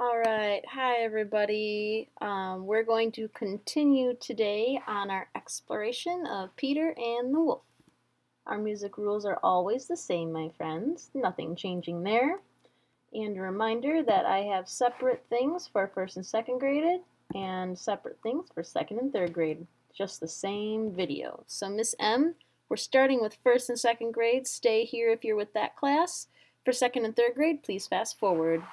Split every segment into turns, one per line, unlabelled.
All right, hi everybody. We're going to continue today on our exploration of Peter and the Wolf. Our music rules are always the same, my friends, nothing changing there. And a reminder that I have separate things for first and second grade and separate things for second and third grade, just the same video. So Miss M, we're starting with first and second grade. Stay here if you're with that class. For second and third grade, please fast forward.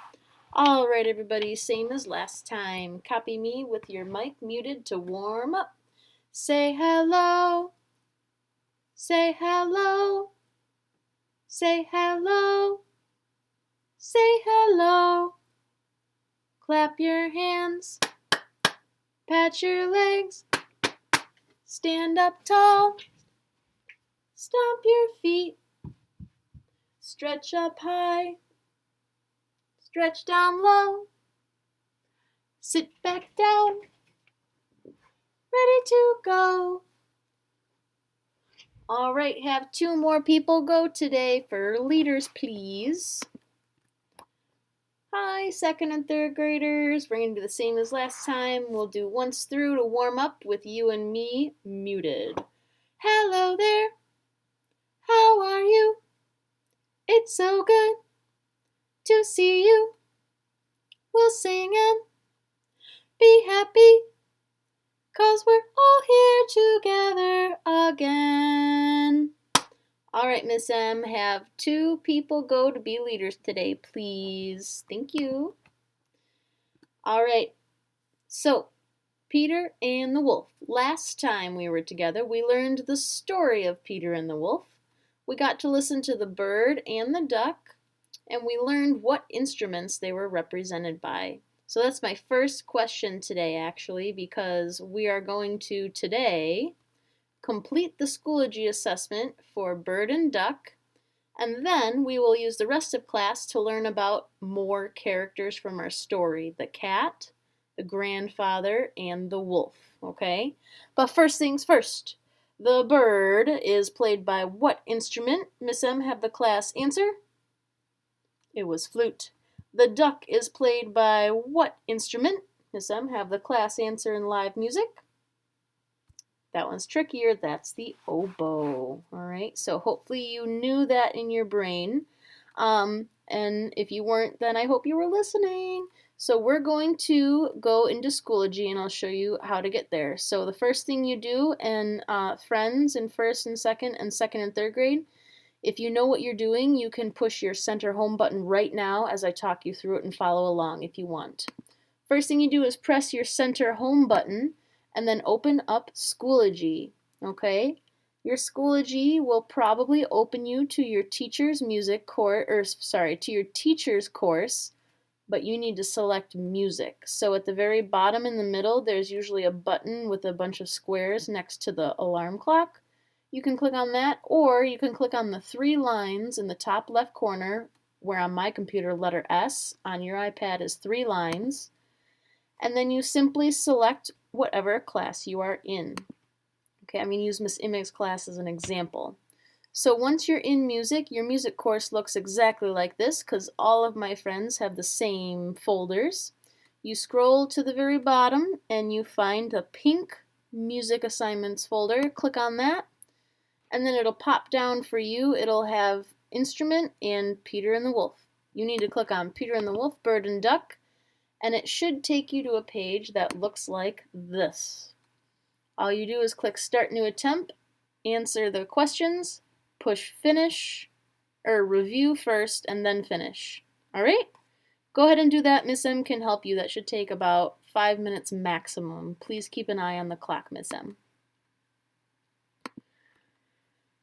All right, everybody, same as last time. Copy me with your mic muted to warm up. Say hello. Say hello. Say hello. Say hello. Clap your hands. Pat your legs. Stand up tall. Stomp your feet. Stretch up high. Stretch down low. Sit back down. Ready to go. All right, have two more people go today for leaders, please. Hi, second and third graders. We're going to do the same as last time. We'll do once through to warm up with you and me muted. Hello there. How are you? It's so good to see you. We'll sing and be happy, 'cause we're all here together again. All right, Miss M, have two people go to be leaders today, please. Thank you. All right, so Peter and the Wolf. Last time we were together, we learned the story of Peter and the Wolf. We got to listen to the bird and the duck, and we learned what instruments they were represented by. So that's my first question today, actually, because we are going to today complete the Schoology assessment for bird and duck, and then we will use the rest of class to learn about more characters from our story, the cat, the grandfather, and the wolf, okay? But first things first, the bird is played by what instrument? Miss M, have the class answer. It was flute. The duck is played by what instrument? Miss M, have the class answer in live music. That one's trickier. That's the oboe. All right, so hopefully you knew that in your brain. And if you weren't, then I hope you were listening. So we're going to go into Schoology, and I'll show you how to get there. So the first thing you do, and friends in first and second and third grade, if you know what you're doing, you can push your center home button right now as I talk you through it and follow along if you want. First thing you do is press your center home button and then open up Schoology, okay? Your Schoology will probably open you to your teacher's music course, to your teacher's course, but you need to select music. So at the very bottom in the middle, there's usually a button with a bunch of squares next to the alarm clock. You can click on that, or you can click on the three lines in the top left corner, where on my computer, letter S, on your iPad is three lines, and then you simply select whatever class you are in. Okay, I'm going to use Miss Imig's class as an example. So once you're in music, your music course looks exactly like this because all of my friends have the same folders. You scroll to the very bottom and you find the pink music assignments folder. Click on that and then it'll pop down for you. It'll have instrument and Peter and the Wolf. You need to click on Peter and the Wolf, Bird and Duck, and it should take you to a page that looks like this. All you do is click Start New Attempt, answer the questions, push Finish, or Review first, and then Finish. All right? Go ahead and do that. Miss M can help you. That should take about 5 minutes maximum. Please keep an eye on the clock, Miss M.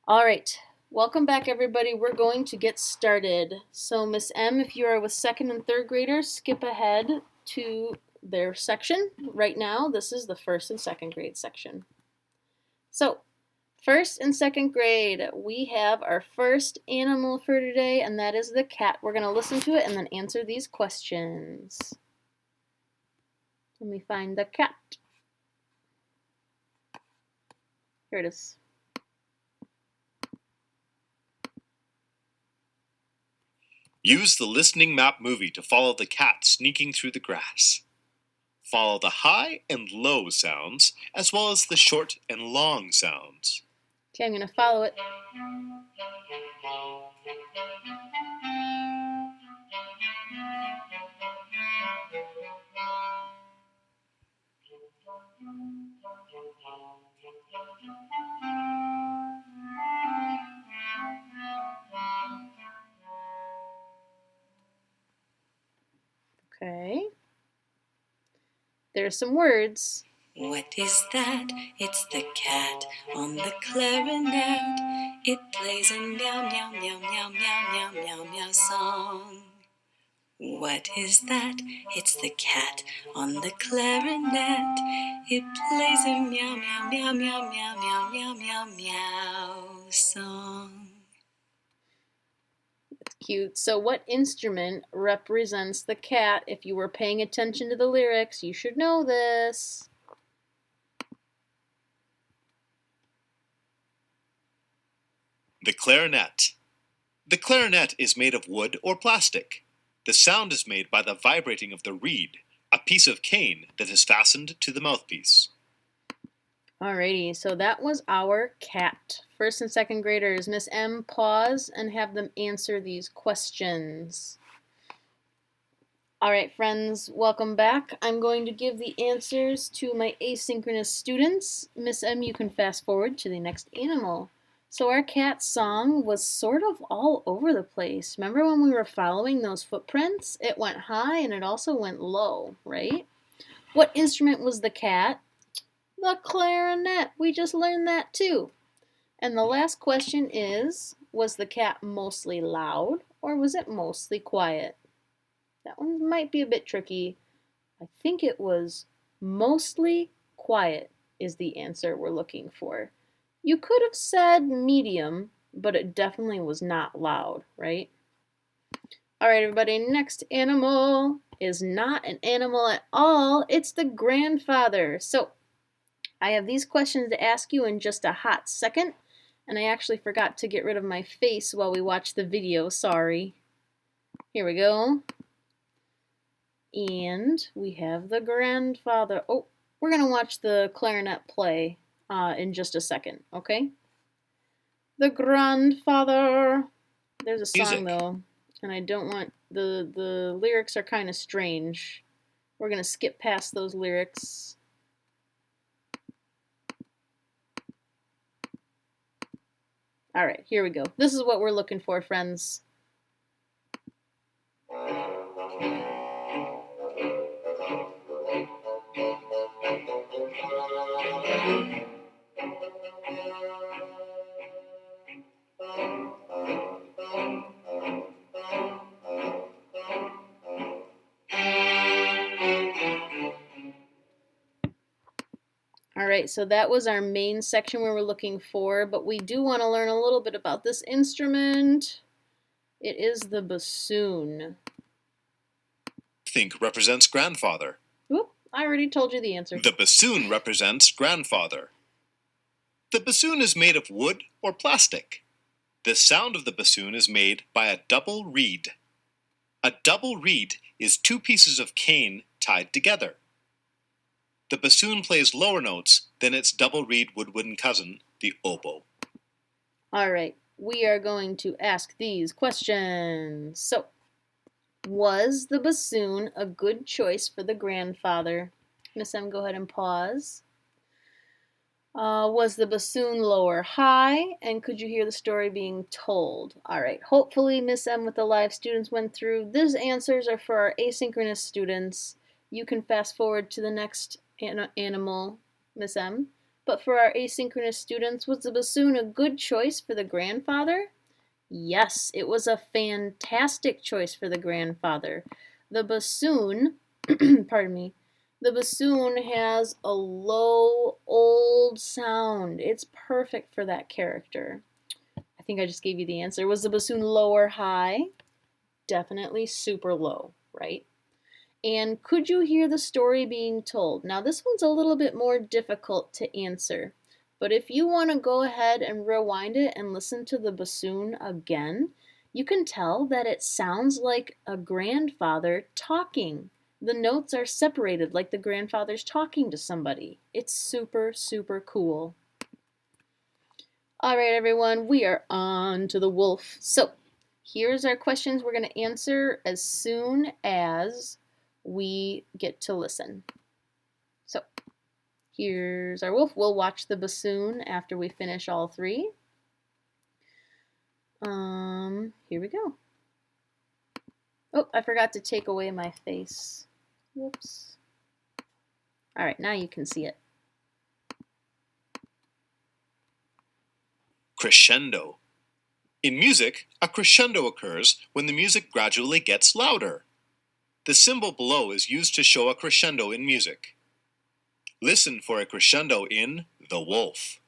All right. Welcome back, everybody. We're going to get started. So, Miss M, if you are with second and third graders, skip ahead to their section. Right now, this is the first and second grade section. So, first and second grade, we have our first animal for today, and that is the cat. We're going to listen to it and then answer these questions. Let me find the cat. Here it is.
Use the listening map movie to follow the cat sneaking through the grass. Follow the high and low sounds, as well as the short and long sounds.
Okay, I'm going to follow it. Okay. There's some words.
What is that? It's the cat on the clarinet. It plays a meow, meow, meow, meow, meow, meow, meow, meow song. What is that? It's the cat on the clarinet. It plays a meow, meow, meow, meow, meow, meow, meow, meow, meow song.
That's cute. So what instrument represents the cat? If you were paying attention to the lyrics, you should know this.
The clarinet. The clarinet is made of wood or plastic. The sound is made by the vibrating of the reed, a piece of cane that is fastened to the mouthpiece.
Alrighty, so that was our cat. First and second graders, Miss M, pause and have them answer these questions. Alright friends, welcome back. I'm going to give the answers to my asynchronous students. Miss M, you can fast forward to the next animal. So our cat song was sort of all over the place. Remember when we were following those footprints? It went high and it also went low, right? What instrument was the cat? The clarinet. We just learned that too. And the last question is, was the cat mostly loud or was it mostly quiet? That one might be a bit tricky. I think it was mostly quiet is the answer we're looking for. You could have said medium, but it definitely was not loud, right? All right, everybody, next animal is not an animal at all. It's the grandfather. So I have these questions to ask you in just a hot second, and I actually forgot to get rid of my face while we watched the video, sorry. Here we go. And we have the grandfather. Oh, we're going to watch the clarinet play in just a second, okay? The grandfather. There's a song,
Music.
though, and I don't want... The lyrics are kind of strange. We're going to skip past those lyrics. All right, here we go. This is what we're looking for, friends. All right, so that was our main section we were looking for, but we do want to learn a little bit about this instrument. It is the bassoon.
I think represents grandfather.
Whoop, I already told you the answer.
The bassoon represents grandfather. The bassoon is made of wood or plastic. The sound of the bassoon is made by a double reed. A double reed is two pieces of cane tied together. The bassoon plays lower notes than its double reed woodwind cousin, the oboe.
All right, we are going to ask these questions. So, was the bassoon a good choice for the grandfather? Miss M, go ahead and pause. Was the bassoon low or high? And could you hear the story being told? All right, hopefully Miss M with the live students went through. These answers are for our asynchronous students. You can fast forward to the next animal, Miss M. But for our asynchronous students, was the bassoon a good choice for the grandfather? Yes, it was a fantastic choice for the grandfather. The bassoon, pardon me, the bassoon has a low, old sound. It's perfect for that character. I think I just gave you the answer. Was the bassoon low or high? Definitely super low, right? And could you hear the story being told? Now this one's a little bit more difficult to answer, but if you want to go ahead and rewind it and listen to the bassoon again, You can tell that it sounds like a grandfather talking. The notes are separated like the grandfather's talking to somebody. It's super, super cool. All right, everyone, we are on to the wolf. So here's our questions we're going to answer as soon as we get to listen. So here's our wolf. We'll watch the bassoon after we finish all three. Here we go. Oh, I forgot to take away my face. Whoops. All right, now you can see it.
Crescendo. In music, a crescendo occurs when the music gradually gets louder. The symbol below is used to show a crescendo in music. Listen for a crescendo in The Wolf.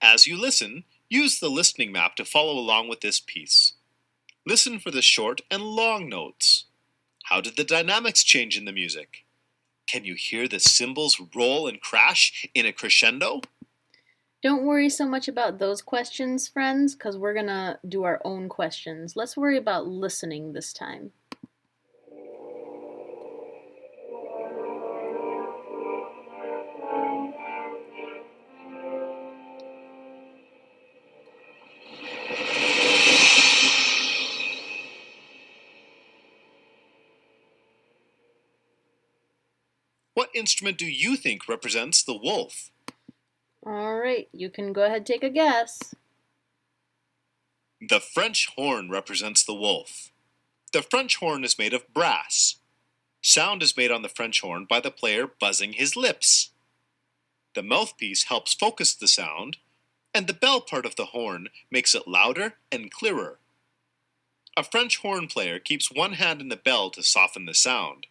As you listen, use the listening map to follow along with this piece. Listen for the short and long notes. How did the dynamics change in the music? Can you hear the cymbals roll and crash in a crescendo?
Don't worry so much about those questions, friends, because we're going to do our own questions. Let's worry about listening this time.
What instrument do you think represents the wolf?
All right, you can go ahead and take a guess.
The French horn represents the wolf. The French horn is made of brass. Sound is made on the French horn by the player buzzing his lips. The mouthpiece helps focus the sound, and the bell part of the horn makes it louder and clearer. A French horn player keeps one hand in the bell to soften the sound.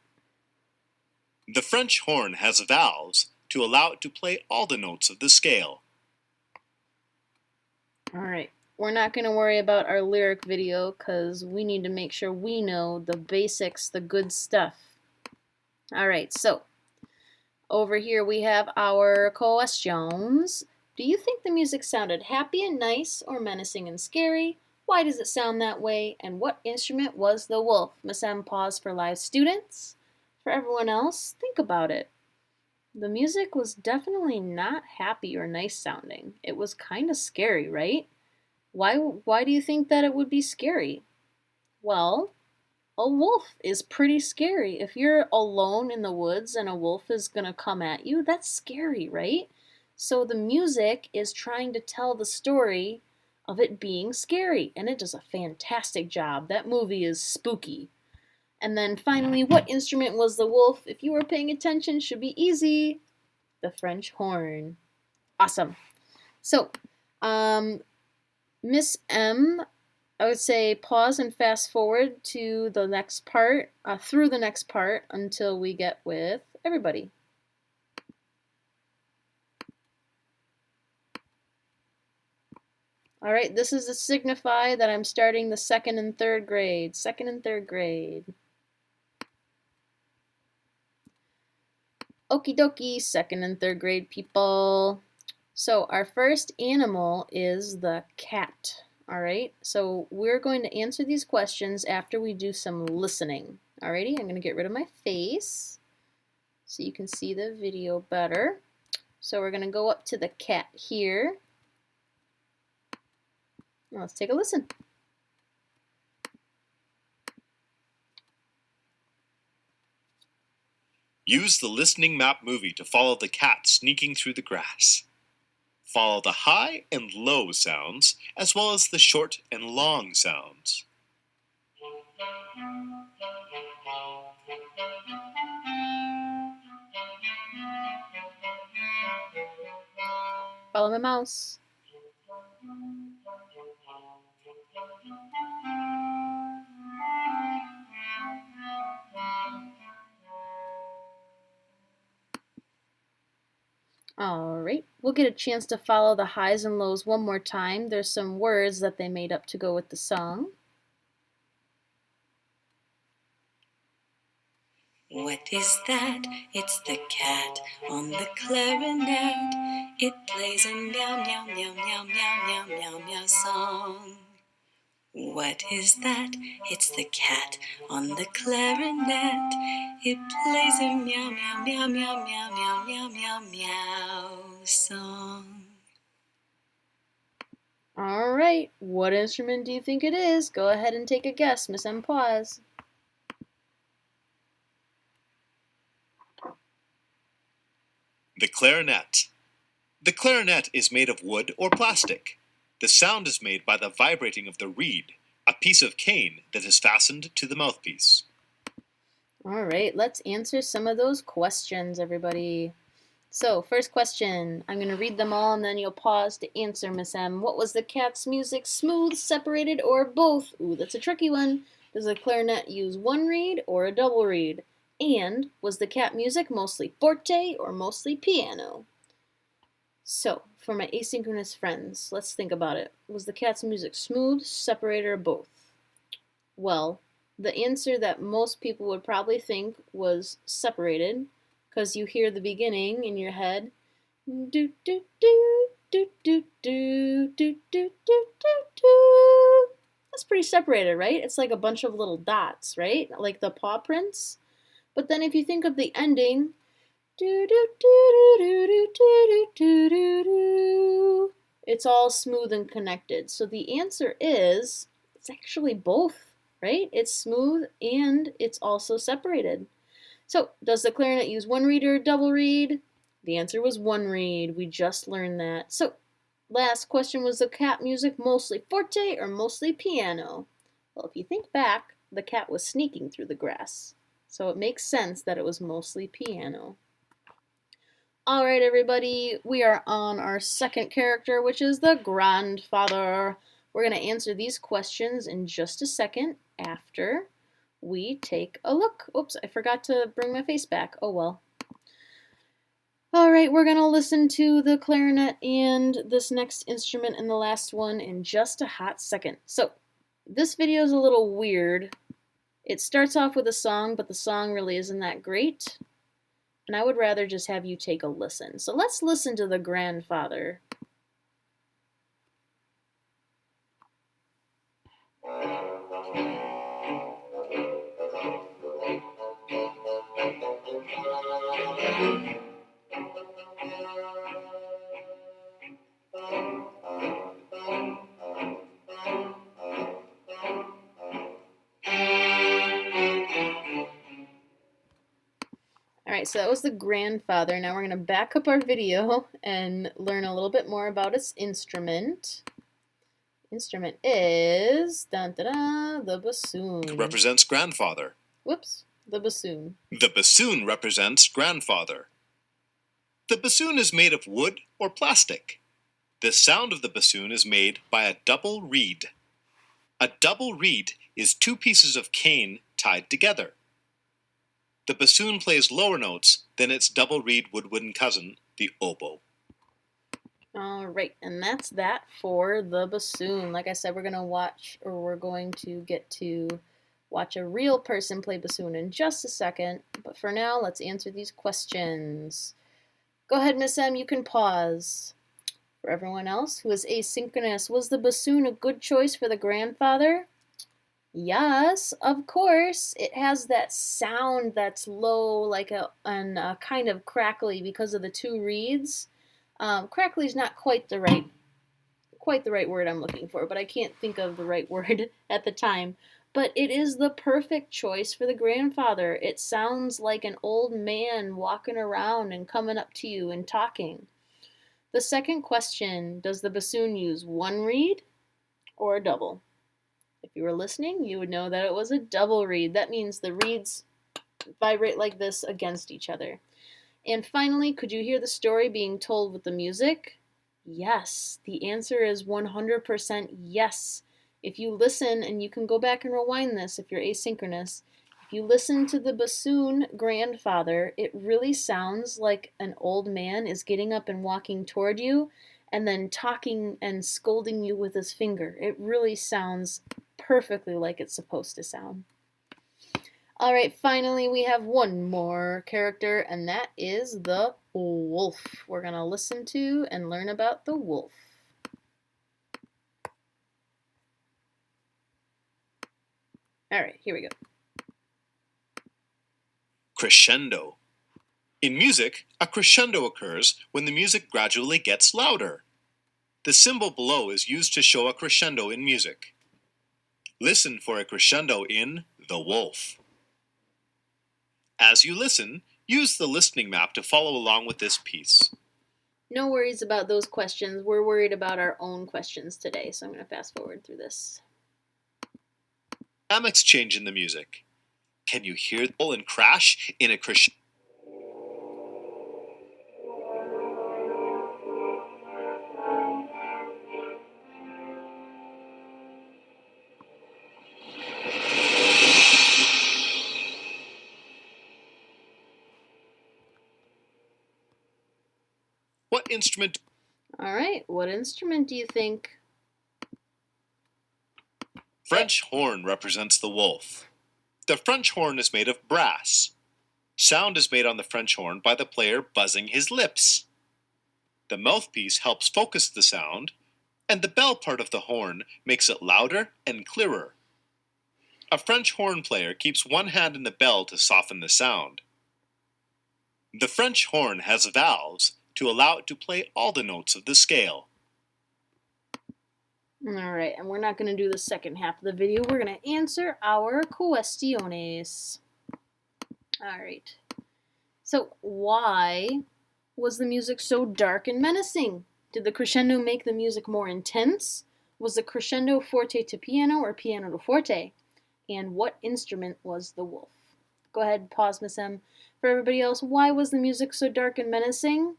The French horn has valves to allow it to play all the notes of the scale.
All right, we're not going to worry about our lyric video because we need to make sure we know the basics, the good stuff. All right, so over here we have our questions. Do you think the music sounded happy and nice or menacing and scary? Why does it sound that way? And what instrument was the wolf? Miss M, pause for live students. For everyone else, think about it. The music was definitely not happy or nice sounding. It was kind of scary, right? Why do you think that it would be scary? Well, a wolf is pretty scary. If you're alone in the woods and a wolf is going to come at you, that's scary, right? So the music is trying to tell the story of it being scary, and it does a fantastic job. That movie is spooky. And then finally, what instrument was the wolf? If you were paying attention, should be easy. The French horn. Awesome. So, Miss M, I would say pause and fast forward to the next part, through the next part until we get with everybody. All right, this is to signify that I'm starting the second and third grade. Second and third grade. Okie dokie, second and third grade people. So our first animal is the cat. All right, so we're going to answer these questions after we do some listening. Alrighty, I'm going to get rid of my face so you can see the video better. So we're going to go up to the cat here. Now let's take a listen.
Use the listening map movie to follow the cat sneaking through the grass. Follow the high and low sounds, as well as the short and long sounds.
Follow my mouse. All right, we'll get a chance to follow the highs and lows one more time. There's some words that they made up to go with the song.
What is that? It's the cat on the clarinet. It plays a meow, meow, meow, meow, meow, meow, meow, meow song. What is that? It's the cat on the clarinet. It plays a meow, meow, meow, meow, meow, meow, meow, meow, meow song.
All right, what instrument do you think it is? Go ahead and take a guess. Miss M, pause.
The clarinet. The clarinet is made of wood or plastic. The sound is made by the vibrating of the reed, a piece of cane that is fastened to the mouthpiece.
All right, let's answer some of those questions, everybody. So, first question. I'm going to read them all and then you'll pause to answer, Miss M. What was the cat's music, smooth, separated, or both? Ooh, that's a tricky one. Does the clarinet use one reed or a double reed? And was the cat music mostly forte or mostly piano? So, for my asynchronous friends, let's think about it. Was the cat's music smooth, separated, or both? Well, the answer that most people would probably think was separated, because you hear the beginning in your head. Do do do do do do do do do do do. That's pretty separated, right? It's like a bunch of little dots, right? Like the paw prints. But then if you think of the ending, do do do do do do do do do, it's all smooth and connected. So the answer is it's actually both, right? It's smooth and it's also separated. So, does the clarinet use one reed or a double reed? The answer was one reed. We just learned that. So, last question, was the cat music mostly forte or mostly piano? Well, if you think back, the cat was sneaking through the grass. So it makes sense that it was mostly piano. All right, everybody, we are on our second character, which is the grandfather. We're going to answer these questions in just a second after we take a look. Oops, I forgot to bring my face back. Oh well. All right, we're going to listen to the clarinet and this next instrument and the last one in just a hot second. So, this video is a little weird. It starts off with a song, but the song really isn't that great. And I would rather just have you take a listen. So let's listen to the grandfather. Alright, so that was the grandfather. Now we're going to back up our video and learn a little bit more about its instrument. Instrument is the bassoon.
Represents grandfather.
Whoops, the bassoon.
The bassoon represents grandfather. The bassoon is made of wood or plastic. The sound of the bassoon is made by a double reed. A double reed is two pieces of cane tied together. The bassoon plays lower notes than its double reed woodwind cousin, the oboe.
Alright, and that's that for the bassoon. Like I said, we're going to get to watch a real person play bassoon in just a second. But for now, let's answer these questions. Go ahead, Miss M, you can pause. For everyone else who is asynchronous, was the bassoon a good choice for the grandfather? Yes, of course. It has that sound that's low, like and kind of crackly because of the two reeds. Crackly is not quite the right word I'm looking for, but I can't think of the right word at the time. But it is the perfect choice for the grandfather. It sounds like an old man walking around and coming up to you and talking. The second question, does the bassoon use one reed or a double? If you were listening, you would know that it was a double reed. That means the reeds vibrate like this against each other. And finally, could you hear the story being told with the music? Yes. The answer is 100% yes. If you listen, and you can go back and rewind this if you're asynchronous, if you listen to the bassoon grandfather, it really sounds like an old man is getting up and walking toward you and then talking and scolding you with his finger. It really sounds perfectly like it's supposed to sound. Alright, finally we have one more character, and that is the wolf. We're going to listen to and learn about the wolf. All right, here we go.
Crescendo. In music, a crescendo occurs when the music gradually gets louder. The symbol below is used to show a crescendo in music. Listen for a crescendo in The Wolf. As you listen, use the listening map to follow along with this piece.
No worries about those questions. We're worried about our own questions today, so I'm going to fast forward through this.
Dynamics change in the music. Can you hear the pull and crash in a crescendo? What instrument?
All right, what instrument do you think?
French horn represents the wolf. The French horn is made of brass. Sound is made on the French horn by the player buzzing his lips. The mouthpiece helps focus the sound, and the bell part of the horn makes it louder and clearer. A French horn player keeps one hand in the bell to soften the sound. The French horn has valves to allow it to play all the notes of the scale.
All right, and we're not going to do the second half of the video. We're going to answer our cuestiones. All right. So, why was the music so dark and menacing? Did the crescendo make the music more intense? Was the crescendo forte to piano or piano to forte? And what instrument was the wolf? Go ahead, pause, Miss M. For everybody else, why was the music so dark and menacing?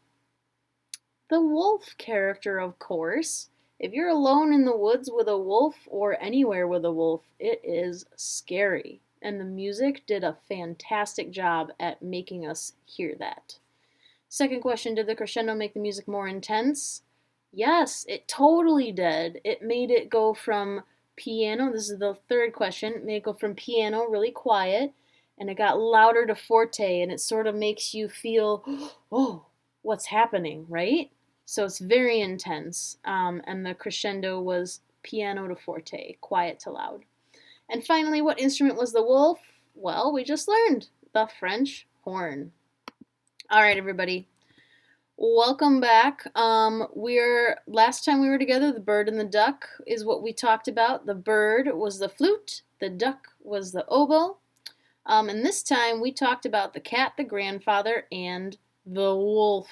The wolf character, of course. If you're alone in the woods with a wolf or anywhere with a wolf, it is scary. And the music did a fantastic job at making us hear that. Second question, did the crescendo make the music more intense? Yes, it totally did. It made it go from piano, this is the third question, it made it go from piano, really quiet, and it got louder to forte, and it sort of makes you feel, oh, what's happening, right? So it's very intense, and the crescendo was piano to forte, quiet to loud. And finally, what instrument was the wolf? Well, we just learned, the French horn. All right, everybody. Welcome back. Last time we were together, the bird and the duck is what we talked about. The bird was the flute, the duck was the oboe. And this time we talked about the cat, the grandfather, and the wolf.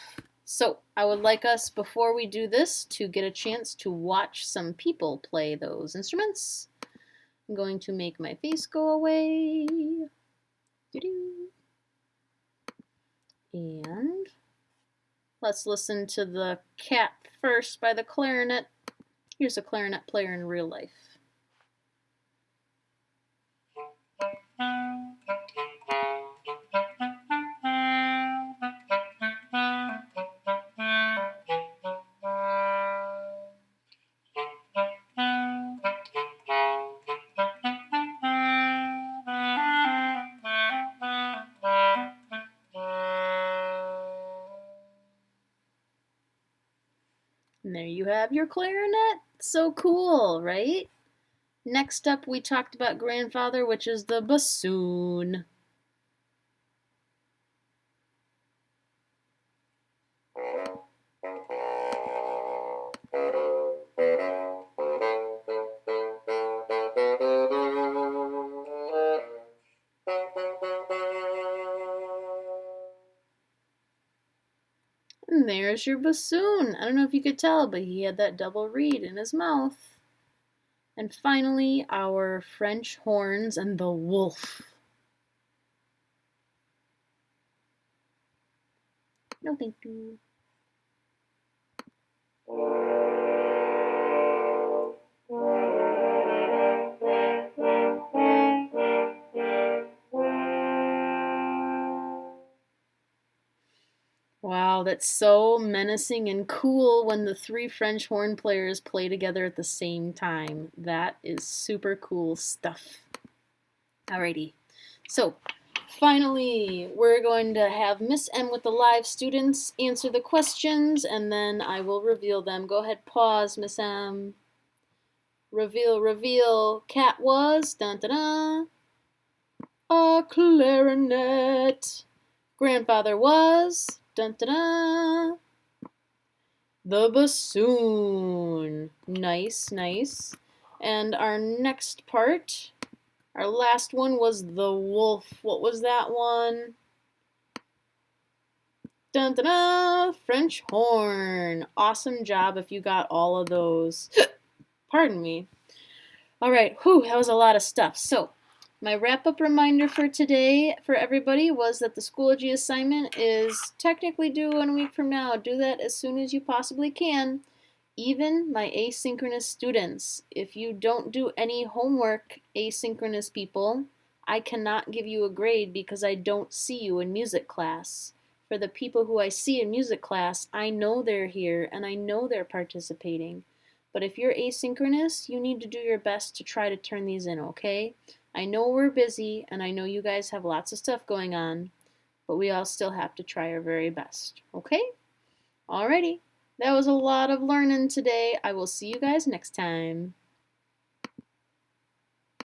So I would like us, before we do this, to get a chance to watch some people play those instruments. I'm going to make my face go away. And let's listen to the cat first by the clarinet. Here's a clarinet player in real life. And there you have your clarinet. So cool, right? Next up, we talked about grandfather, which is the bassoon. And there's your bassoon. I don't know if you could tell, but he had that double reed in his mouth. And finally, our French horns and the wolf. No, thank you. Wow, that's so menacing and cool when the three French horn players play together at the same time. That is super cool stuff. Alrighty, so finally, we're going to have Miss M with the live students answer the questions, and then I will reveal them. Go ahead, pause, Miss M. Reveal, reveal, cat was, dun dun dun, a clarinet. Grandfather was, dun dun dun, the bassoon. Nice, nice. And our next part, our last one was the wolf. What was that one? Dun dun dun, French horn. Awesome job if you got all of those. Pardon me. All right, whew, that was a lot of stuff. So, my wrap-up reminder for today for everybody was that the Schoology assignment is technically due 1 week from now. Do that as soon as you possibly can. Even my asynchronous students, if you don't do any homework, asynchronous people, I cannot give you a grade because I don't see you in music class. For the people who I see in music class, I know they're here and I know they're participating. But if you're asynchronous, you need to do your best to try to turn these in, okay? I know we're busy and I know you guys have lots of stuff going on, but we all still have to try our very best, okay? Alrighty. That was a lot of learning today. I will see you guys next time.